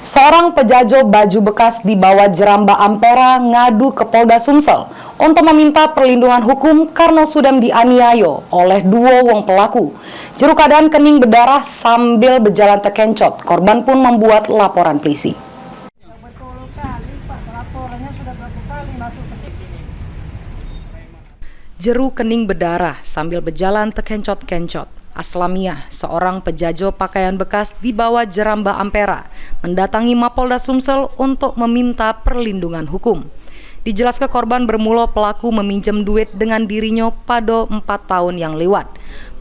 Seorang pejajo baju bekas di bawah Jeramba Ampera ngadu ke Polda Sumsel untuk meminta perlindungan hukum karena sudah dianiaya oleh dua wong pelaku. Juru keadaan kening berdarah sambil berjalan terkencot. Korban pun membuat laporan polisi. Jeru kening berdarah sambil berjalan terkencot-kencot. Aslamiah, seorang pejajo pakaian bekas di bawah Jeramba Ampera, mendatangi Mapolda Sumsel untuk meminta perlindungan hukum. Dijelas ke korban bermula pelaku meminjam duit dengan dirinya pada 4 tahun yang lewat.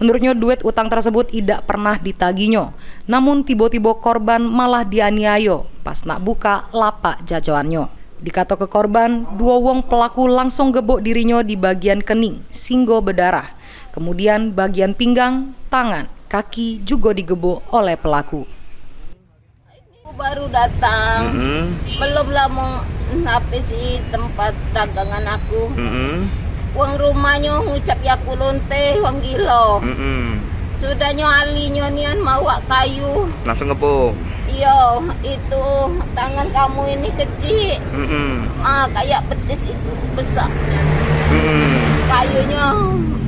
Menurutnya duit utang tersebut tidak pernah ditagihnya. Namun tiba-tiba korban malah dianiaya pas nak buka lapak jajoannya. Dikata ke korban, dua wong pelaku langsung gebok dirinya di bagian kening, singgo berdarah. Kemudian bagian pinggang, tangan, kaki juga digebok oleh pelaku. Aku baru datang, belum lama napisi tempat dagangan aku. Uang rumahnya ngucap ya kulonte, uang gilo. Sudahnya alinya nian mawa kayu. Langsung ngebok. Iya, itu tangan kamu ini kecil. Kayak betis itu besar. Kayunya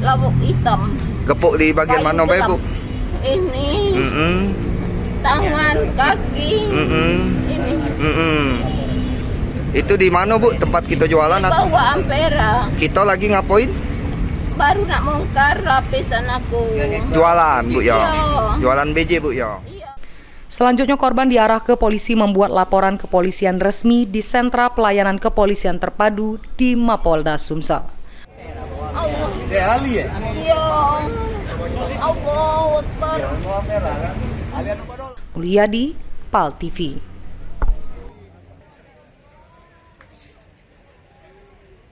labuk hitam. Gepuk di bagian mana, Bu? Ini. Tangan, kaki. Ini. Itu di mana, Bu? Tempat kita jualan? Bawa Ampera. Kita lagi ngapain? Baru nak bongkar lapisan aku. Jualan, Bu ya. Iya. Jualan BJ, Bu ya. Selanjutnya korban diarah ke polisi membuat laporan kepolisian resmi di Sentra Pelayanan Kepolisian Terpadu di Mapolda Sumsel. Iya. Allahu Akbar. Mulyadi, PAL TV.